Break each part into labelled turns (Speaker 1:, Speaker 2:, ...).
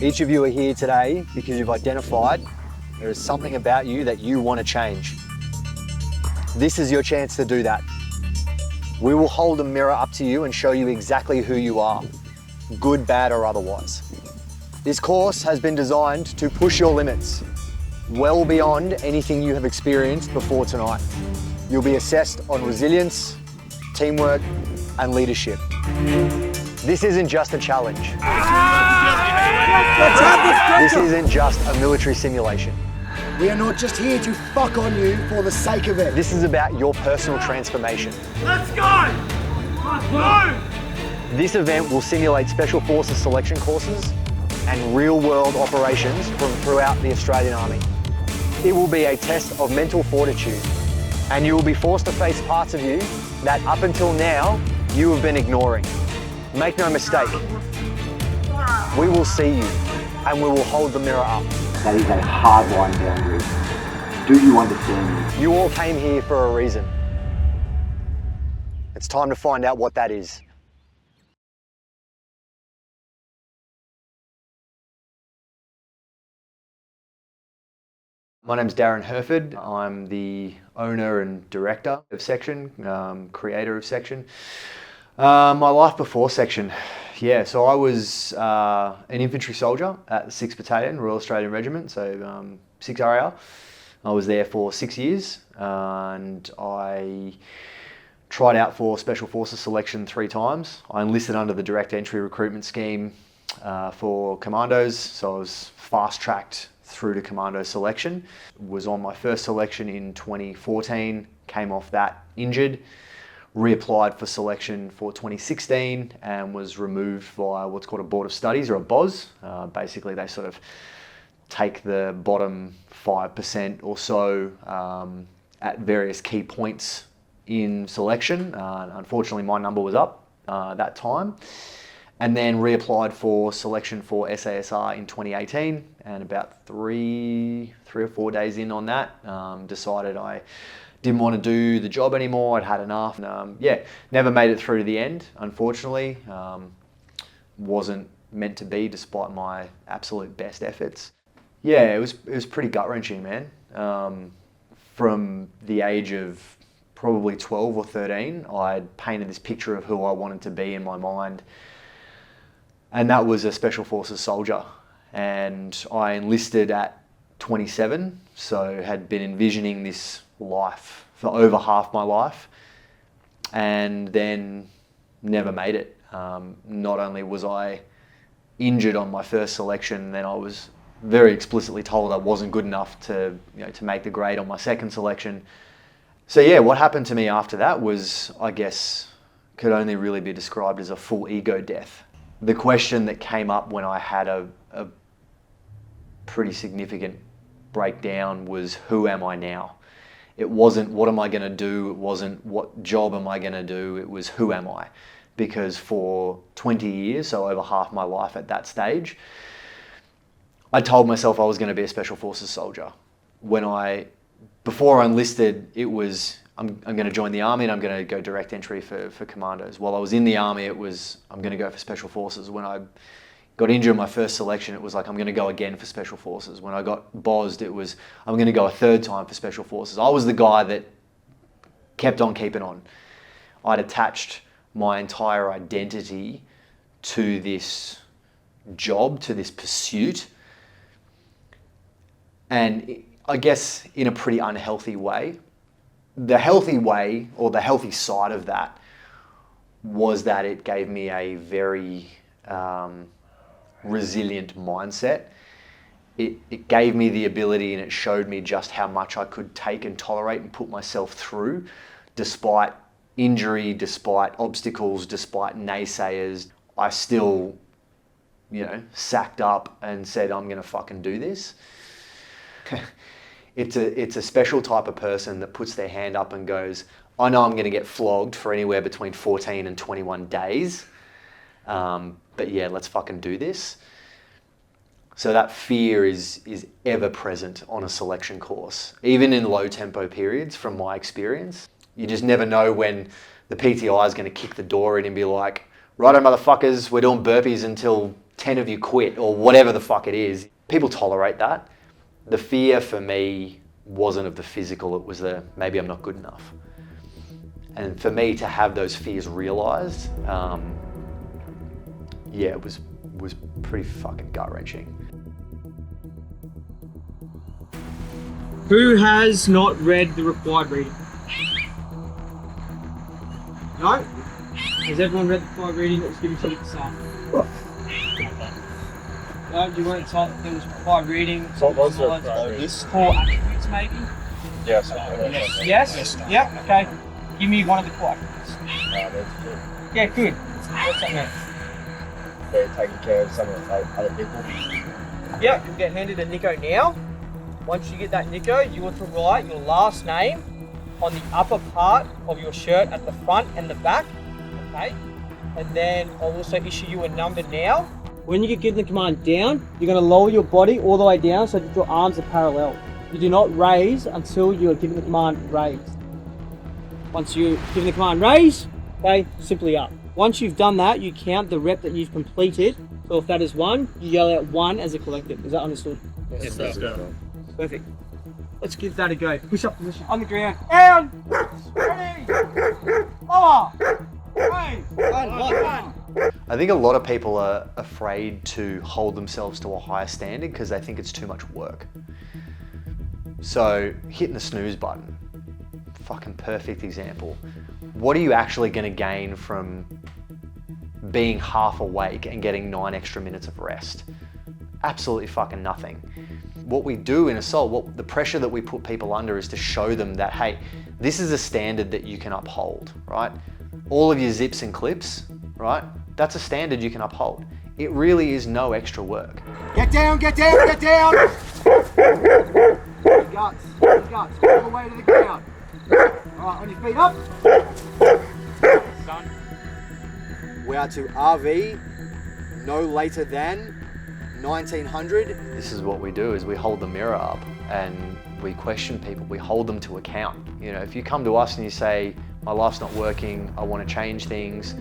Speaker 1: Each of you are here today because you've identified there is something about you that you want to change. This is your chance to do that. We will hold a mirror up to you and show you exactly who you are, good, bad, or otherwise. This course has been designed to push your limits well beyond anything you have experienced before tonight. You'll be assessed on resilience, teamwork, and leadership. This isn't just a challenge. This isn't just a military simulation.
Speaker 2: We are not just here to fuck on you for the sake of it.
Speaker 1: This is about your personal transformation.
Speaker 3: Let's go! Move!
Speaker 1: This event will simulate Special Forces selection courses and real-world operations from throughout the Australian Army. It will be a test of mental fortitude, and you will be forced to face parts of you that up until now you have been ignoring. Make no mistake, we will see you and we will hold the mirror up.
Speaker 4: That is a hard-line boundary. Do you understand me?
Speaker 1: You all came here for a reason. It's time to find out what that is. My name's Darren Herford. I'm the owner and director of Section, creator of Section. My life before Section, yeah, so I was an infantry soldier at the 6th Battalion, Royal Australian Regiment, so 6 RAR. I was there for 6 years and I tried out for Special Forces selection 3 times. I enlisted under the direct entry recruitment scheme for commandos, so I was fast-tracked through to commando selection. Was on my first selection in 2014, came off that injured, reapplied for selection for 2016 and was removed via what's called a Board of Studies, or a BOS. Basically they sort of take the bottom 5% or so at various key points in selection. Unfortunately my number was up that time. And then reapplied for selection for SASR in 2018, and about three or 4 days in on that, decided I didn't want to do the job anymore. I'd had enough. And, yeah, never made it through to the end, unfortunately. Wasn't meant to be, despite my absolute best efforts. Yeah, it was pretty gut-wrenching, man. From the age of probably 12 or 13, I'd painted this picture of who I wanted to be in my mind. And that was a Special Forces soldier. And I enlisted at 27, so had been envisioning this life for over half my life, and then never made it. Not only was I injured on my first selection, then I was very explicitly told I wasn't good enough to, to make the grade on my second selection. So yeah, what happened to me after that was, I guess, could only really be described as a full ego death. The question that came up when I had a pretty significant breakdown was, who am I now? It wasn't what am I going to do, it wasn't what job am I going to do, it was who am I? Because for 20 years, so over half my life at that stage, I told myself I was going to be a Special Forces soldier. Before I enlisted, it was, I'm going to join the Army and I'm going to go direct entry for commandos. While I was in the Army, it was, I'm going to go for Special Forces. When I got injured in my first selection, it was like, I'm going to go again for Special Forces. When I got BOS'd, it was, I'm going to go a 3rd time for Special Forces. I was the guy that kept on keeping on. I'd attached my entire identity to this job, to this pursuit. And I guess in a pretty unhealthy way. The healthy way, or the healthy side of that, was that it gave me a very resilient mindset. It gave me the ability, and it showed me just how much I could take and tolerate and put myself through, despite injury, despite obstacles, despite naysayers. I still, sacked up and said, I'm gonna fucking do this. It's a special type of person that puts their hand up and goes, I know I'm going to get flogged for anywhere between 14 and 21 days, but yeah, let's fucking do this. So that fear is ever present on a selection course, even in low tempo periods from my experience. You just never know when the PTI is going to kick the door in and be like, righto motherfuckers, we're doing burpees until 10 of you quit or whatever the fuck it is. People tolerate that. The fear for me wasn't of the physical, it was the maybe I'm not good enough. And for me to have those fears realised, yeah, it was pretty fucking gut-wrenching.
Speaker 3: Who has not read the required reading? No? Has everyone read the required reading that was given to you at the start? No, do you want to tell that there was required reading?
Speaker 5: What was the required reading?
Speaker 3: 4 attributes maybe?
Speaker 5: Yes.
Speaker 3: Yes? Yeah, okay. Give me one of the 4 attributes.
Speaker 5: That's good.
Speaker 3: Yeah, good. What's that mean?
Speaker 5: They're taking care of some of the other people.
Speaker 3: Yeah, you'll get handed a Nico now. Once you get that Nico, you are to write your last name on the upper part of your shirt at the front and the back, okay? And then I'll also issue you a number now. When you get given the command down, you're going to lower your body all the way down so that your arms are parallel. You do not raise until you are given the command raised. Once you're given the command raise, okay, simply up. Once you've done that, you count the rep that you've completed. So if that is 1, you yell out 1 as a collective. Is that understood?
Speaker 5: Yes, sir.
Speaker 3: Perfect. Let's give that a go. Push up position on the ground. And ready. Lower. 3, 2, 1.
Speaker 1: I think a lot of people are afraid to hold themselves to a higher standard because they think it's too much work. So hitting the snooze button, fucking perfect example. What are you actually going to gain from being half awake and getting 9 extra minutes of rest? Absolutely fucking nothing. What we do in Assault, the pressure that we put people under is to show them that, hey, this is a standard that you can uphold, right? All of your zips and clips, right? That's a standard you can uphold. It really is no extra work.
Speaker 2: Get down, get down, get down! Guts, guts, all the way to the ground. Alright, on your feet up. We are to RV no later than 1900.
Speaker 1: This is what we do, is we hold the mirror up and we question people, we hold them to account. You know, if you come to us and you say, my life's not working, I want to change things,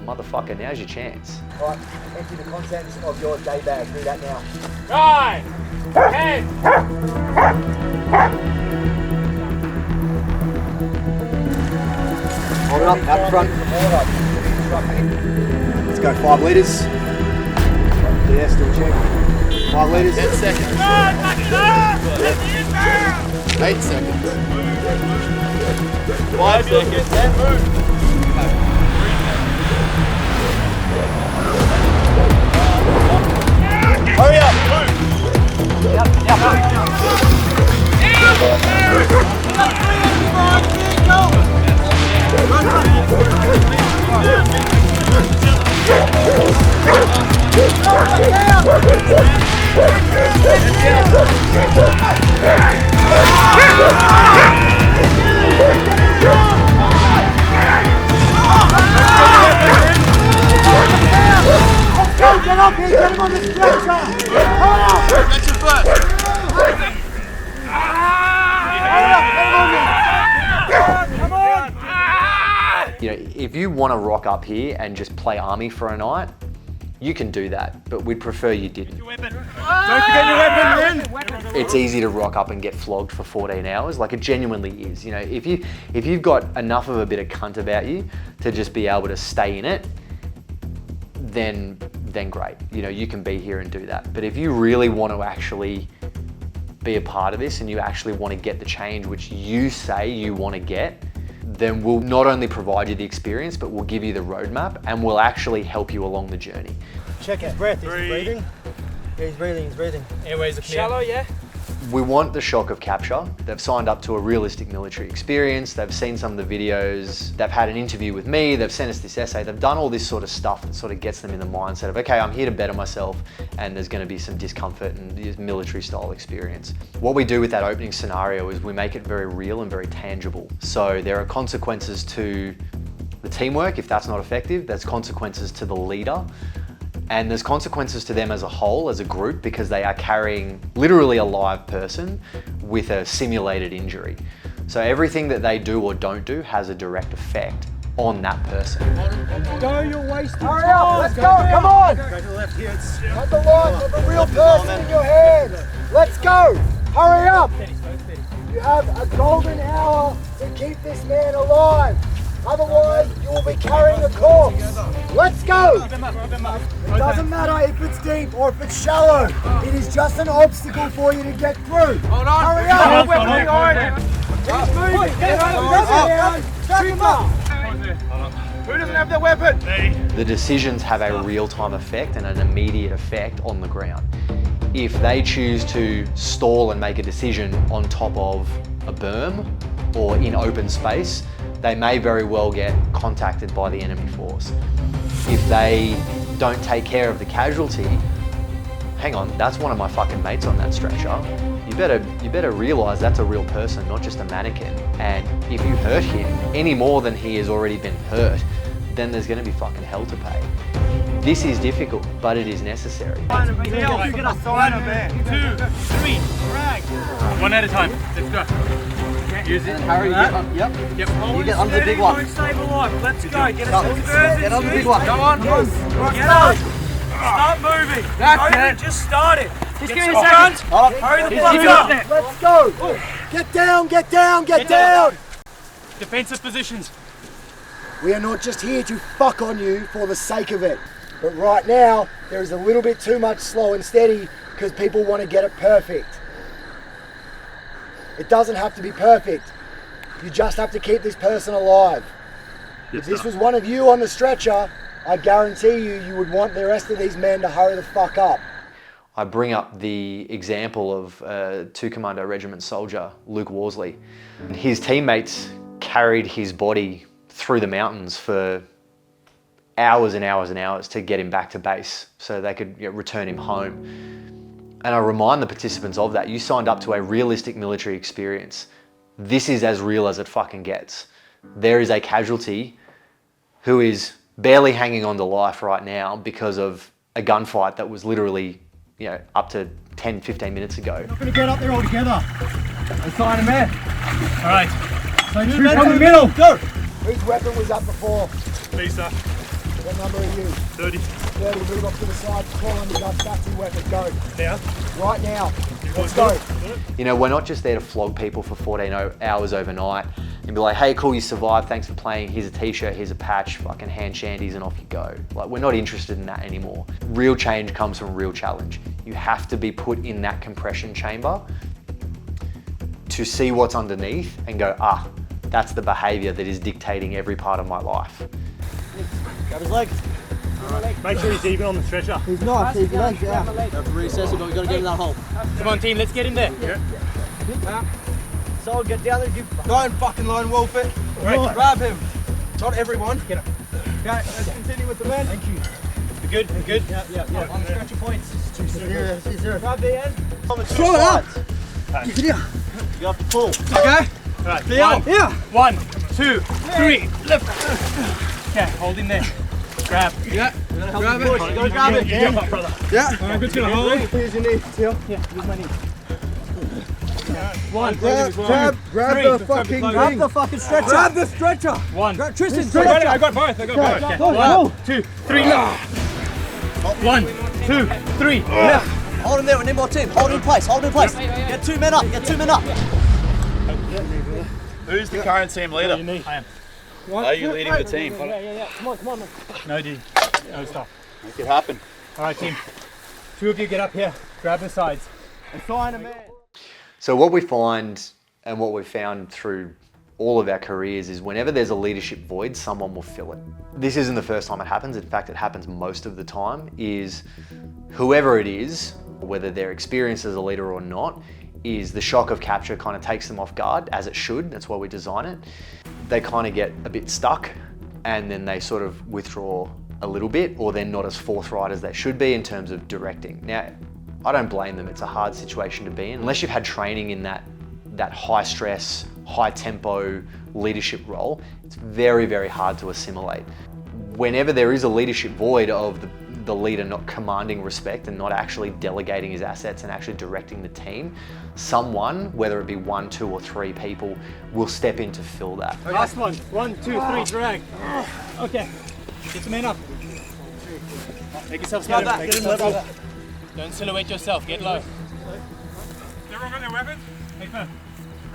Speaker 1: motherfucker, now's your chance.
Speaker 2: Alright, empty the contents of your day bag. Do that now.
Speaker 3: 9, 10.
Speaker 2: Hold it up, out the front. Let's go, 5 litres. Yeah, still check. 5 litres.
Speaker 5: 10 seconds. 8 seconds. 5 seconds. Then move. Hurry up.
Speaker 2: Get up here, get him on the stretcher! Hurry up!
Speaker 5: Stretch your foot.
Speaker 2: Come on!
Speaker 1: You know, if you want to rock up here and just play army for a night, you can do that, but we'd prefer you didn't.
Speaker 5: Don't forget your weapon, man.
Speaker 1: It's easy to rock up and get flogged for 14 hours, like it genuinely is. You know, if you've got enough of a bit of cunt about you to just be able to stay in it, then great. You know, you can be here and do that. But if you really want to actually be a part of this and you actually want to get the change which you say you want to get, then we'll not only provide you the experience, but we'll give you the roadmap and we'll actually help you along the journey.
Speaker 2: Check his breath. Is he breathing? Yeah, he's breathing, he's breathing.
Speaker 3: Airways are shallow, yeah?
Speaker 1: We want the shock of capture. They've signed up to a realistic military experience. They've seen some of the videos. They've had an interview with me. They've sent us this essay. They've done all this sort of stuff that sort of gets them in the mindset of, okay, I'm here to better myself and there's going to be some discomfort and this military style experience. What we do with that opening scenario is we make it very real and very tangible. So there are consequences to the teamwork if that's not effective. There's consequences to the leader. And there's consequences to them as a whole, as a group, because they are carrying literally a live person with a simulated injury. So everything that they do or don't do has a direct effect on that person.
Speaker 2: Go, you're wasting time. Hurry up, let's go, come on.
Speaker 5: Go to the left here. It's
Speaker 2: Have the line, have the real person in your hands. Let's go, hurry up. You have a golden hour to keep this man alive. Otherwise, you will be carrying a corpse. Let's go. It doesn't matter if it's deep or if it's shallow. It is just an obstacle for you to get through.
Speaker 5: hold on.
Speaker 2: Hurry up.
Speaker 5: He's moving.
Speaker 2: Get down. Strap him up.
Speaker 5: Who doesn't have their weapon?
Speaker 1: The decisions have a real-time effect and an immediate effect on the ground. If they choose to stall and make a decision on top of a berm or in open space, they may very well get contacted by the enemy force. If they don't take care of the casualty, hang on, that's one of my fucking mates on that stretcher. You better realize that's a real person, not just a mannequin. And if you hurt him any more than he has already been hurt, then there's gonna be fucking hell to pay. This is difficult, but it is necessary.
Speaker 5: 2, 3, drag.
Speaker 6: One at a time. Let's go. Use it.
Speaker 5: Harry, get on. Yep.
Speaker 6: Yep.
Speaker 5: You get under the big one.
Speaker 6: Save alive. Let's go. Get
Speaker 5: Go. Get on the big one.
Speaker 6: Go on. Get up. Start moving.
Speaker 5: That's it.
Speaker 6: Just start it.
Speaker 3: Just give me a second.
Speaker 6: Hurry the fuck up.
Speaker 2: Let's go. Get down, get down, get down.
Speaker 6: Defensive positions.
Speaker 2: We are not just here to fuck on you for the sake of it. But right now, there is a little bit too much slow and steady because people want to get it perfect. It doesn't have to be perfect. You just have to keep this person alive. If this was one of you on the stretcher, I guarantee you would want the rest of these men to hurry the fuck up.
Speaker 1: I bring up the example of 2 Commando Regiment soldier, Luke Worsley. His teammates carried his body through the mountains for hours and hours and hours to get him back to base so they could return him home. And I remind the participants of that. You signed up to a realistic military experience. This is as real as it fucking gets. There is a casualty who is barely hanging on to life right now because of a gunfight that was literally, up to 10, 15 minutes ago.
Speaker 2: We're gonna get up there all together.
Speaker 5: Assign a man.
Speaker 6: All right.
Speaker 2: So
Speaker 5: Shoot from the middle. Go.
Speaker 2: Whose weapon was up before?
Speaker 6: Lisa.
Speaker 2: What number are you?
Speaker 6: 30.
Speaker 2: 30, move off to the side, call on the gun, back to your weapon, go.
Speaker 6: Now.
Speaker 2: Right now. Let's go.
Speaker 1: We're not just there to flog people for 14 hours overnight and be like, hey, cool, you survived, thanks for playing, here's a t-shirt, here's a patch, fucking hand shandies, and off you go. Like, we're not interested in that anymore. Real change comes from real challenge. You have to be put in that compression chamber to see what's underneath and go, that's the behavior that is dictating every part of my life.
Speaker 5: Grab his legs.
Speaker 6: Make sure he's even on the stretcher.
Speaker 5: He's not. Keep your legs out. Have recess. We've got to get in that hole.
Speaker 6: Come on, team, let's get in there.
Speaker 5: So get down there. Don't fucking lone wolf it.
Speaker 6: Right.
Speaker 5: Grab him. Not everyone. Get up. Okay, let's continue with the men. Thank you.
Speaker 6: We're good? We're good?
Speaker 5: Yeah. On the stretcher points.
Speaker 2: Grab the end.
Speaker 5: Throw it up. You can hear. You have to pull. Okay.
Speaker 6: All right.
Speaker 5: Down. Yeah.
Speaker 6: 1, 2, 3. Lift. Okay, hold him there. Grab.
Speaker 5: Yeah. Grab it.
Speaker 6: Go grab it. You jump up, brother.
Speaker 5: Yeah.
Speaker 6: I'm just gonna hold.
Speaker 5: Here's your knee.
Speaker 6: Yeah, use my knee. 1,
Speaker 5: Grab the fucking ring. Grab the fucking stretcher. Grab the stretcher.
Speaker 6: 1.
Speaker 5: Tristan,
Speaker 6: I got both. Okay. 1, 2, 3. 1, 2, 3.
Speaker 5: Hold him there. We need more team. Hold in place. Hold in place. Get 2 men up. Get 2 men up.
Speaker 7: Who's the current team leader?
Speaker 6: I am.
Speaker 7: Are you leading the team?
Speaker 3: Yeah. Come on, man.
Speaker 6: No, dude. No stop.
Speaker 7: Make it happen.
Speaker 6: All right, team. 2 of you get up here. Grab the sides.
Speaker 5: Assign a man.
Speaker 1: So what we find and what we've found through all of our careers is whenever there's a leadership void, someone will fill it. This isn't the first time it happens. In fact, it happens most of the time, is whoever it is, whether they're experienced as a leader or not, is the shock of capture kind of takes them off guard, as it should. That's why we design it. They kind of get a bit stuck and then they sort of withdraw a little bit, or they're not as forthright as they should be in terms of directing. Now, I don't blame them. It's a hard situation to be in. Unless you've had training in that high stress, high tempo leadership role, it's very, very hard to assimilate. Whenever there is a leadership void of the leader not commanding respect and not actually delegating his assets and actually directing the team, someone, whether it be 1, 2, or 3 people, will step in to fill that.
Speaker 6: Last one. 1, 2, 3, drag. Okay. Get the man up. Make yourself scared. Get him level. Don't silhouette yourself. Get low. Does everyone got their weapons? Hey,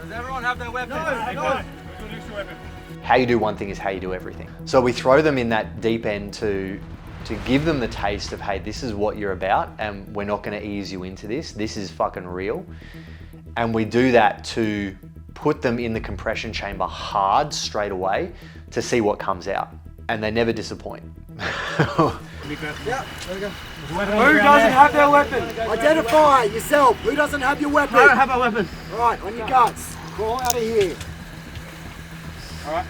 Speaker 6: Does everyone have their weapons? No. Introduce your weapon.
Speaker 1: How you do one thing is how you do everything. So we throw them in that deep end to give them the taste of, hey, this is what you're about and we're not gonna ease you into this. This is fucking real. And we do that to put them in the compression chamber hard straight away to see what comes out. And they never disappoint.
Speaker 2: Yeah, there we go. Who doesn't have their weapon? Identify yourself. Who doesn't have your weapon?
Speaker 6: I don't have a weapon.
Speaker 2: All right, on your guts. Crawl out of here.
Speaker 6: All right.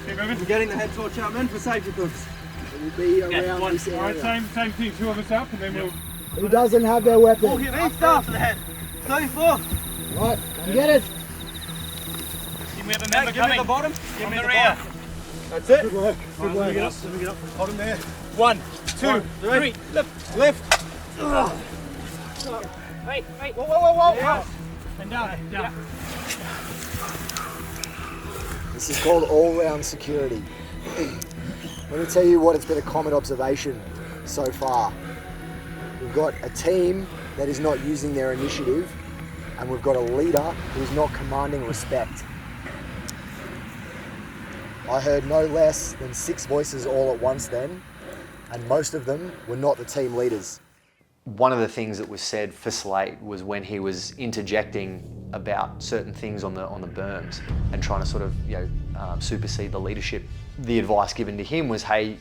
Speaker 6: Keep moving.
Speaker 5: We're getting the head torch out, men, for safety purposes.
Speaker 2: It will be around this area.
Speaker 6: All right, same thing. 2 of us up, and then we'll.
Speaker 2: Who doesn't have their weapon?
Speaker 5: All here, man. Staff to the head. 34.
Speaker 2: Right, come get it.
Speaker 6: We have a member
Speaker 5: Give me the bottom.
Speaker 6: Give me the rear.
Speaker 5: That's it.
Speaker 2: Good work. Good work.
Speaker 6: Let me get up. Hold him there. 1, 2, 3. Lift.
Speaker 5: Lift.
Speaker 3: Wait.
Speaker 6: Whoa. And down.
Speaker 2: This is called all-round security. Let me tell you what has been a common observation so far. We've got a team that is not using their initiative, and we've got a leader who is not commanding respect. I heard no less than 6 voices all at once then, and most of them were not the team leaders.
Speaker 1: One of the things that was said for Slate was when he was interjecting about certain things on the berms and trying to sort of supersede the leadership. The advice given to him was, hey,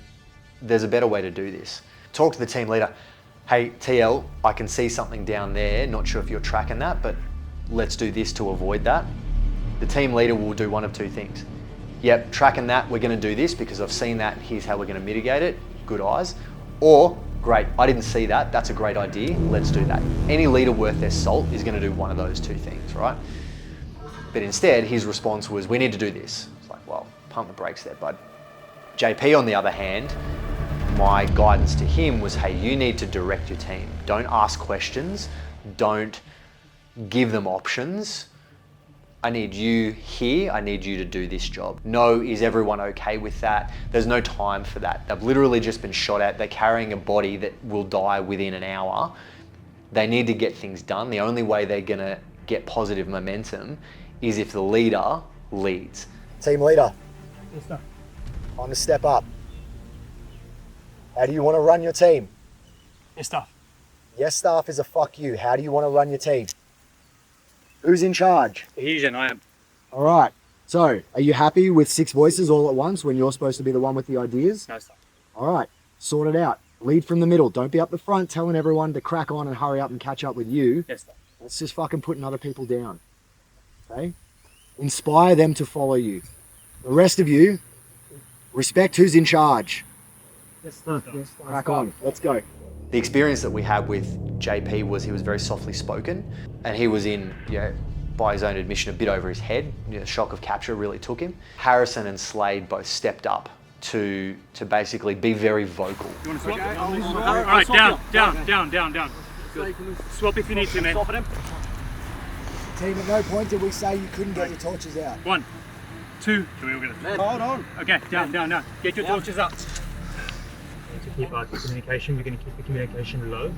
Speaker 1: there's a better way to do this. Talk to the team leader. Hey, TL, I can see something down there. Not sure if you're tracking that, but let's do this to avoid that. The team leader will do one of 2 things. Yep, tracking that, we're going to do this because I've seen that. Here's how we're going to mitigate it. Good eyes. Or, great, I didn't see that. That's a great idea. Let's do that. Any leader worth their salt is going to do one of those 2 things, right? But instead, his response was, we need to do this. It's like, well, pump the brakes there, bud. JP, on the other hand, my guidance to him was, hey, you need to direct your team. Don't ask questions. Don't give them options. I need you here, I need you to do this job. No, is everyone okay with that? There's no time for that. They've literally just been shot at. They're carrying a body that will die within an hour. They need to get things done. The only way they're gonna get positive momentum is if the leader leads.
Speaker 2: Team leader,
Speaker 6: Yes, sir.
Speaker 2: time to step up. How do you want to run your team?
Speaker 6: Yes, staff.
Speaker 2: Yes, staff is a fuck you. How do you want to run your team? Who's in charge?
Speaker 6: He's and I am.
Speaker 2: All right. So, are you happy with 6 voices all at once when you're supposed to be the one with the ideas?
Speaker 6: No, staff.
Speaker 2: All right. Sort it out. Lead from the middle. Don't be up the front telling everyone to crack on and hurry up and catch up with you.
Speaker 6: Yes, staff.
Speaker 2: That's just fucking putting other people down. Okay? Inspire them to follow you. The rest of you, respect who's in charge.
Speaker 6: Yes, staff.
Speaker 2: Crack on. Let's go.
Speaker 1: The experience that we had with JP was he was very softly spoken, and he was in, by his own admission, a bit over his head. Shock of capture really took him. Harrison and Slade both stepped up to basically be very vocal.
Speaker 6: You want to swap? Okay, all right, down. Good. Swap if you need to, man. Swap at him.
Speaker 2: Team, at no point did we say you couldn't get your torches out.
Speaker 6: 1, 2. Can we all get it?
Speaker 5: Hold on.
Speaker 6: Okay, down. Get your torches up. To keep our communication, we're going to keep the communication low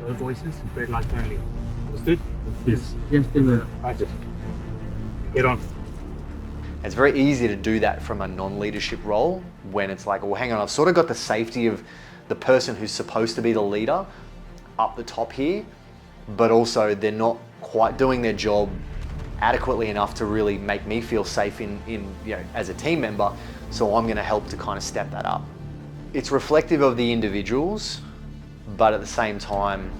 Speaker 6: voices, red light only. Understood? Yes. Right. Get on.
Speaker 1: It's very easy to do that from a non-leadership role when it's like, well, hang on, I've sort of got the safety of the person who's supposed to be the leader up the top here, but also they're not quite doing their job adequately enough to really make me feel safe in as a team member, so I'm going to help to kind of step that up. It's reflective of the individuals, but at the same time,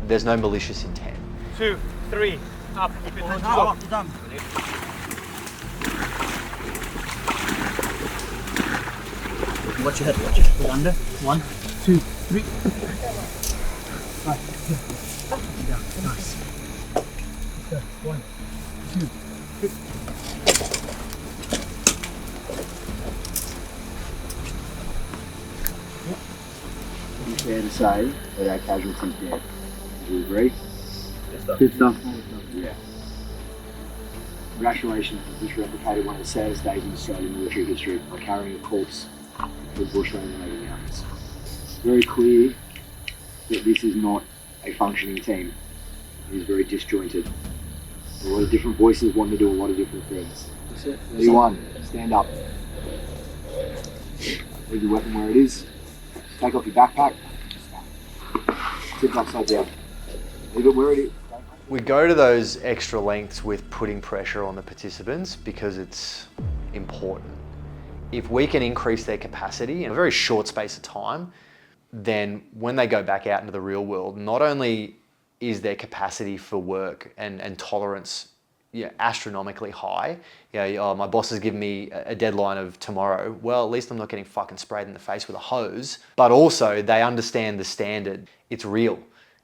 Speaker 1: there's no malicious intent.
Speaker 6: 2, 3, up. Keep it up. Watch your head. Put under. 1, 2, 3. Right. Yeah. Nice. Okay. 1, 2, 3.
Speaker 4: fair to say that our casualties down. Do you agree? Good stuff. Yeah. Congratulations, you just replicated one of the saddest days in Australian military history by carrying a corpse to the bush over the mountains. It's very clear that this is not a functioning team. It is very disjointed. A lot of different voices wanting to do a lot of different things. 31, stand up. Leave your weapon where it is. Take off your backpack. Tip it upside down. Leave it where it is.
Speaker 1: We go to those extra lengths with putting pressure on the participants because it's important. If we can increase their capacity in a very short space of time, then when they go back out into the real world, not only is their capacity for work and tolerance astronomically high. My boss has given me a deadline of tomorrow. Well, at least I'm not getting fucking sprayed in the face with a hose. But also they understand the standard. It's real.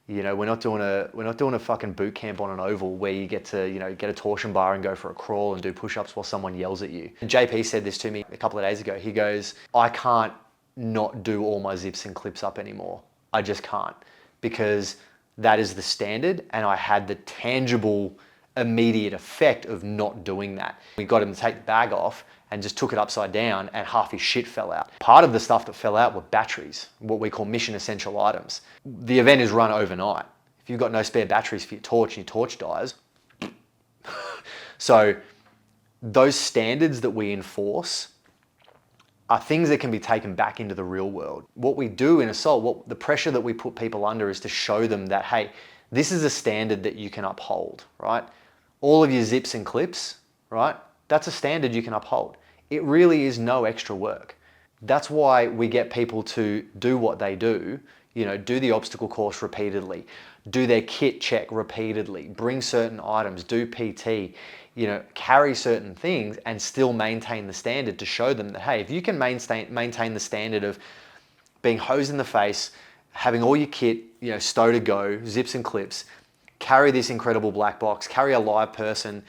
Speaker 1: We're not doing a fucking boot camp on an oval where you get to, get a torsion bar and go for a crawl and do push-ups while someone yells at you. And JP said this to me a couple of days ago. He goes, I can't not do all my zips and clips up anymore. I just can't, because that is the standard, and I had the tangible, immediate effect of not doing that. We got him to take the bag off and just took it upside down, and half his shit fell out. Part of the stuff that fell out were batteries, what we call mission essential items. The event is run overnight. If you've got no spare batteries for your torch and your torch dies. So those standards that we enforce are things that can be taken back into the real world. What we do in Assault, the pressure that we put people under is to show them that, hey, this is a standard that you can uphold, right? All of your zips and clips, right? That's a standard you can uphold. It really is no extra work. That's why we get people to do what they do, do the obstacle course repeatedly, do their kit check repeatedly, bring certain items, do PT, carry certain things and still maintain the standard to show them that, hey, if you can maintain the standard of being hosed in the face, having all your kit, stow to go, zips and clips, carry this incredible black box, carry a live person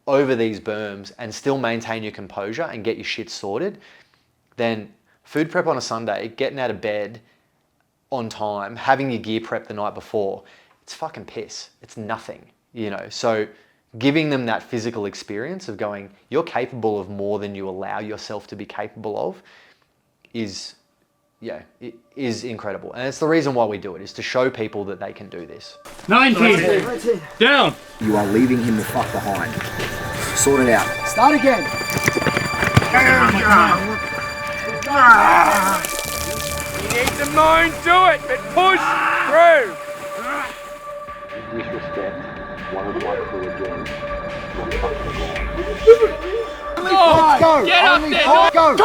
Speaker 1: over these berms and still maintain your composure and get your shit sorted, then food prep on a Sunday, getting out of bed on time, having your gear prep the night before, it's fucking piss. It's nothing, So giving them that physical experience of going, you're capable of more than you allow yourself to be capable of is incredible. And it's the reason why we do it, is to show people that they can do this.
Speaker 6: 19. Down.
Speaker 4: You are leaving him the fuck behind. Sort it out.
Speaker 2: Start again.
Speaker 6: You need to moan to it, but push through.
Speaker 4: Disrespect one of the white crew again.
Speaker 2: Let's go.
Speaker 6: Get up there.
Speaker 2: Go.